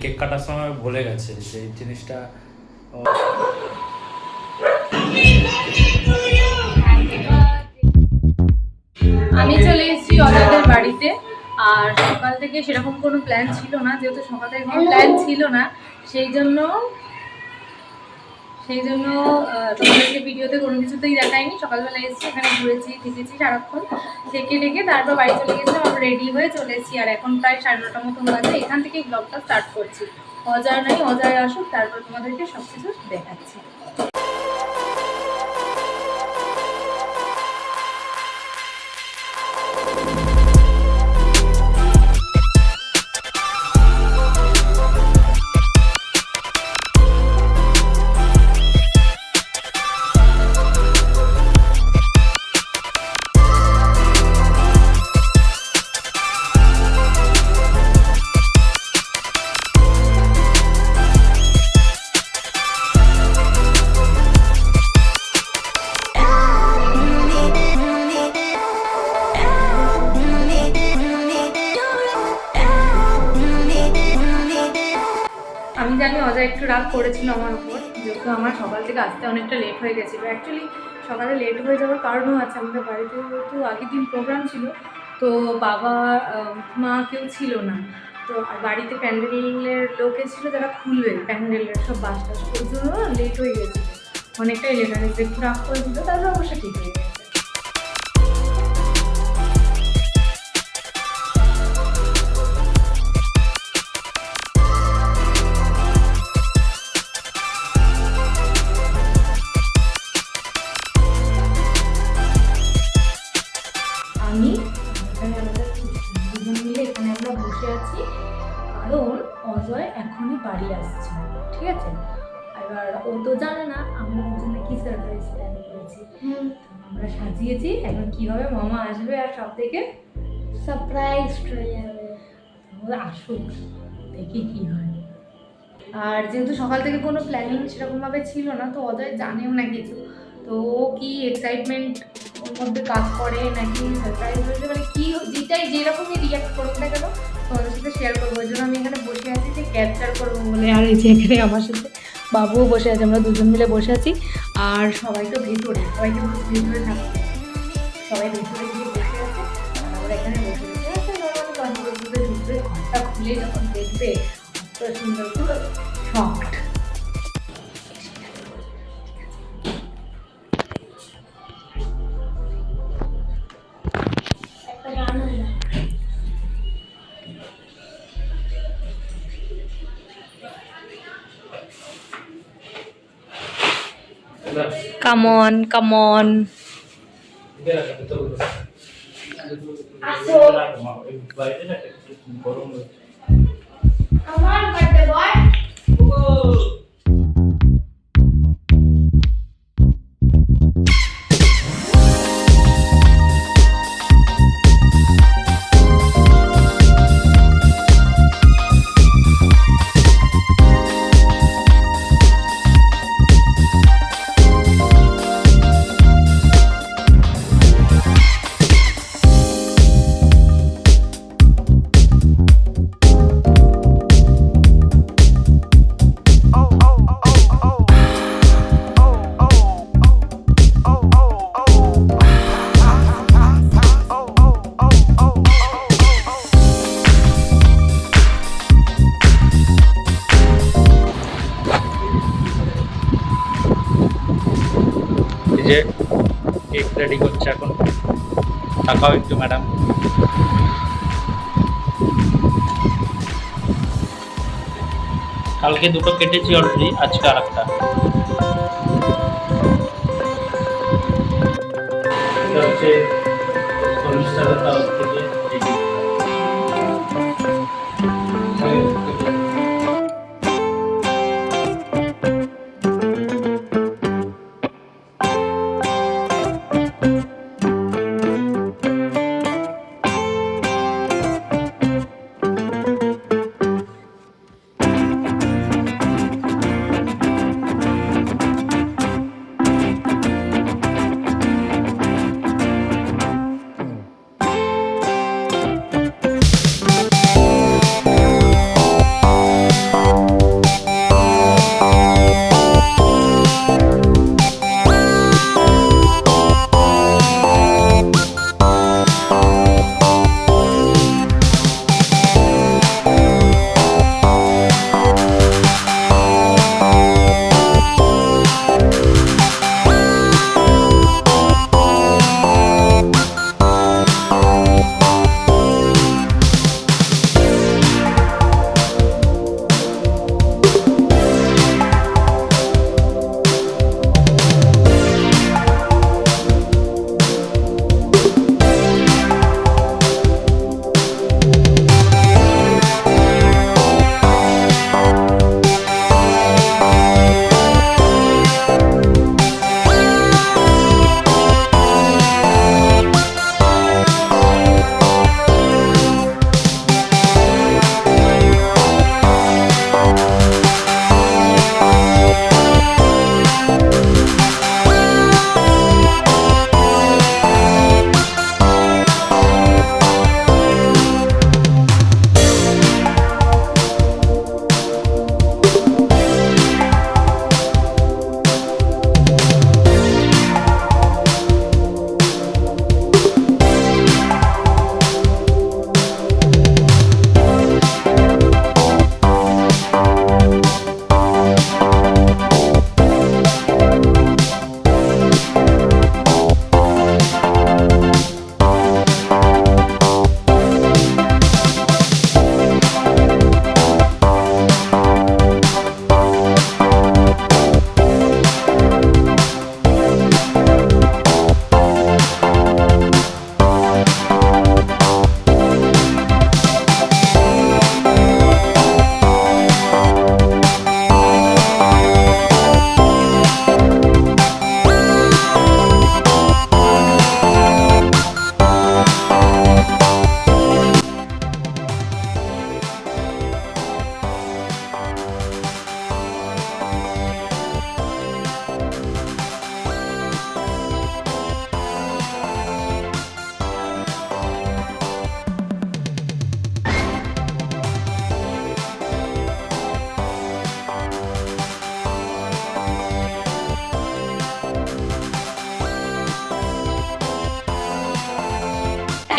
Cake কাটার সময় ভুলে গেছে সেই জিনিসটা। আমি চলে এসেছি অজয়দের বাড়িতে। আর সকাল থেকে সেরকম কোনো প্ল্যান ছিল না, যেহেতু সকাল থেকে কোনো প্ল্যান ছিল না, সেই জন্য তোমাদেরকে ভিডিওতে কোনো কিছুতেই দেখাইনি। সকালবেলা এসেছি, এখানে ঘুরেছি থেকেছি সারাক্ষণ, থেকে তারপর বাড়ি চলে গেছিলাম। আমরা রেডি হয়ে চলে এসেছি। আর এখন প্রায় 9:30 মতন বাজে। এখান থেকেই ব্লগটা স্টার্ট করছি। অজয় নাই, অজয় আসুক, তারপর তোমাদেরকে সব কিছু দেখাচ্ছি। আমি জানি অজয় একটু রাগ করেছিল আমার উপর, যেহেতু আমার সকাল থেকে আসতে অনেকটা লেট হয়ে গেছিলো। অ্যাকচুয়ালি সকালে লেট হয়ে যাওয়ার কারণও আছে, আমাদের বাড়িতে যেহেতু আগের দিন প্রোগ্রাম ছিল, তো বাবা মা কেউ ছিল না। তো বাড়িতে প্যান্ডেলের লোক এসেছিলো, যারা খুলবে প্যান্ডেলের সব বাস টাস, ওই জন্য লেট হয়ে গেছিলো, অনেকটাই লেট হয়ে গেছে। একটু রাগ করেছিল, তারপর অবশ্যই ঠিক হয়ে গেছে। আমি এখানে আমাদের দুজন মিলে এখানে আমরা বসে আছি, কারণ অজয় এখনই বাড়ি আসছে, ঠিক আছে? এবার ও তো জানে না আমরা ওর জন্য কি সারপ্রাইজ প্ল্যান করেছি। আমরা সাজিয়েছি, এখন কীভাবে মামা আসবে আর সব থেকে সারপ্রাইজ হয়ে যাবে। আসুক, দেখি কি হয়। আর যেহেতু সকাল থেকে কোনো প্ল্যানিং সেরকমভাবে ছিল না, তো অজয় জানেও না কিছু, তো ও কি এক্সাইটমেন্ট ওর মধ্যে কাজ করে নাকি সারপ্রাইজ হয়েছে, মানে কি যেটাই যেরকমই রিয়াক্ট করুক না কেন তোমাদের সাথে শেয়ার করবো। ওই জন্য আমি এখানে বসে আছি যে ক্যাপচার করবো বলে। আর এই যে এখানে আমার সাথে বাবুও বসে আছে, আমরা দুজন মিলে বসে আছি। আর সবাই তো ভেতরে, সবাইকে ভেতরে থাকবে, সবাই ভেতরে গিয়ে বসে আছে, আমরা এখানে বসে বসে নর্মালি ঘরটা খুলে যখন দেখবে এত সুন্দর, পুরো shocked. Come on, come on. Come on, birthday boy. যে কেক রেডি করছে এখন, তাকাও একটু ম্যাডাম। কালকে দুটো কেটেছি অলরেডি, আজকে আর একটা। এটা হচ্ছে শর্মিষ্ঠার তরফ থেকে রেডি।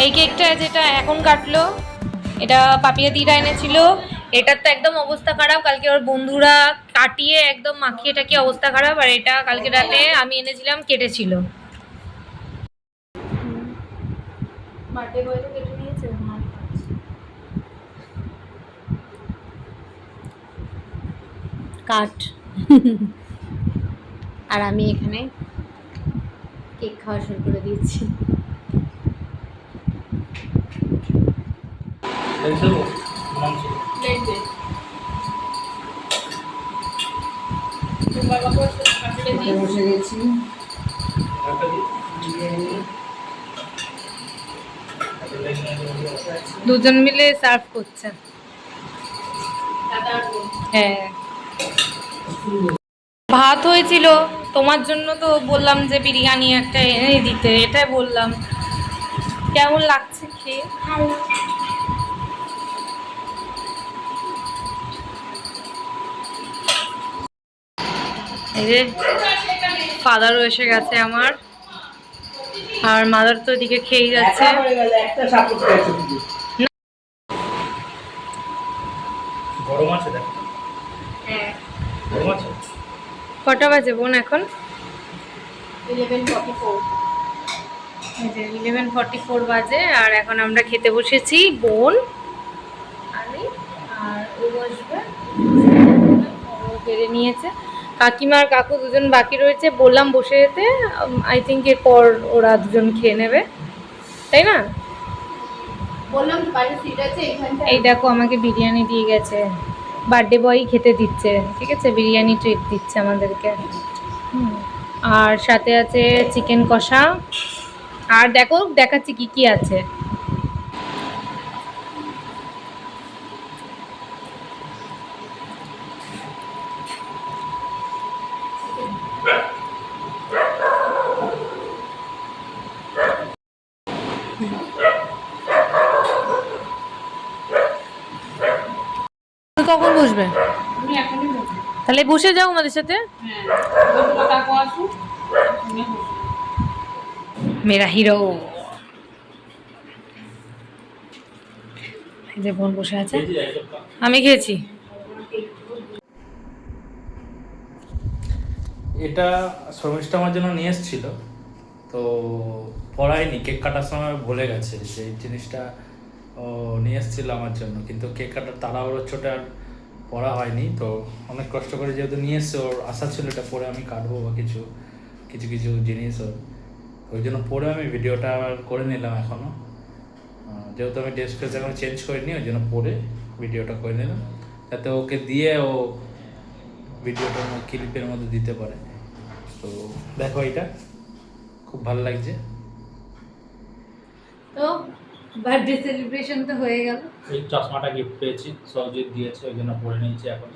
এই কেকটা যেটা এখন কাটলো, এটা পাপিয়া দিদা এনেছিল। এটার তো একদম অবস্থা খারাপ, কালকে ওর বন্ধুরা কাটিয়ে একদম মাখিয়ে টাকিয়ে অবস্থা খারাপ। আর এটা কালকে রাতে আমি এনেছিলাম, কেটেছিল। বার্থডে বয় তো কেটে নিয়েছে। কাট। আর আমি এখানে কেক খাওয়া শুরু করে দিয়েছি। বসে গেছি। দুজন মিলে সার্ভ করছে। হ্যাঁ, ভাত হয়েছিল তোমার জন্য, তো বললাম যে বিরিয়ানি একটা এনে দিতে, এটাই বললাম। কেমন লাগছে খেয়ে? ভালো। এই যে ফাদারও এসে গেছে আমার, আর মাদার তো এদিকে খেয়ে যাচ্ছে। একটা সাপোর্ট করেছে শুধু। গরম আছে দেখ, হ্যাঁ, গরম আছে। কটা বাজে বোন এখন? 11:44। এই যে 11:44 বাজে। আর এখন আমরা খেতে বসেছি, বোন, আমি আর ও বসবে। ও বেড়ে নিয়েছে। কাকিমা আর কাকু দুজন বাকি রয়েছে, বললাম বসে যেতে। আই থিঙ্ক এরপর ওরা দুজন খেয়ে নেবে, তাই না? বললাম তো বাইরে সিট আছে এখানটা। এই দেখো আমাকে বিরিয়ানি দিয়ে গেছে, বার্থডে বয়ই খেতে দিচ্ছে, ঠিক আছে, বিরিয়ানি ট্রিট দিচ্ছে আমাদেরকে। আর সাথে আছে চিকেন কষা। আর দেখো দেখাচ্ছি কি কি আছে। কখন বসবে? আমি এখনই বলছি। তাহলে বসে যাও আমাদের সাথে। হ্যাঁ, ওই তো কাকু আসুক। আমি বসবো। মেরা হিরো। এই যে বোন বসে আছে, আমি খেয়েছি। এটা শর্মিষ্ঠা আমার জন্য নিয়ে এসেছিল, তো পড়ায়নি, কেক কাটার সময় ভুলে গেছে যে এই জিনিসটা ও নিয়ে এসেছিল আমার জন্য, কিন্তু কেক কাটার তাড়াহুড়োর চোটে আর পড়া হয়নি। তো অনেক কষ্ট করে যেহেতু নিয়ে এসছে, ওর আশা ছিল এটা পরে আমি কাটবো বা কিছু কিছু কিছু জিনিস ওই জন্য পরে আমি ভিডিওটা আবার করে নিলাম এখনও, যেহেতু আমি ড্রেস ফ্রেস এখন চেঞ্জ করিনি, ওই জন্য পরে ভিডিওটা করে নিলাম যাতে ওকে দিয়ে ও ভিডিওটা ক্লিপের মধ্যে দিতে পারে। তো দেখো এটা খুব ভালো লাগছে। তো বার্থডে সেলিব্রেশন তো হয়ে গেল। এই চশমাটা গিফট পেয়েছি, সৌজিৎ দিয়েছে, ওই জন্য পরে নিয়েছি এখন।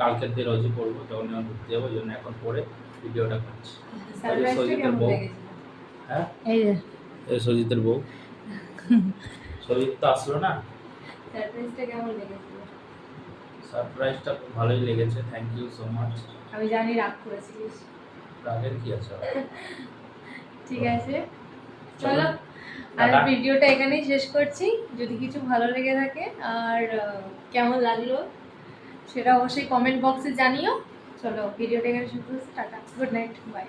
কালকের দিয়ে রোজই পরবো, যখন যখন ঘুরতে যাবো, ওই জন্য এখন পরে ভিডিওটা করছি। সৌজিতের বউ, হ্যাঁ এই যে এই সৌজিতের বউ, সৌজিৎ তো আসলো না। সারপ্রাইজটা কেমন লেগেছিল? সারপ্রাইজটা খুব ভালোই লেগেছে, থ্যাংক ইউ সো মাচ। আমি জানি রাগ করেছিলিস। রাগের কি আছে? ঠিক আছে, চলো আর ভিডিওটা এখানেই শেষ করছি। যদি কিছু ভালো লেগে থাকে আর কেমন লাগলো সেটা অবশ্যই কমেন্ট বক্সে জানিও। চলো ভিডিওটা এখানে শেষ করছি, টাটা, গুড নাইট, বাই।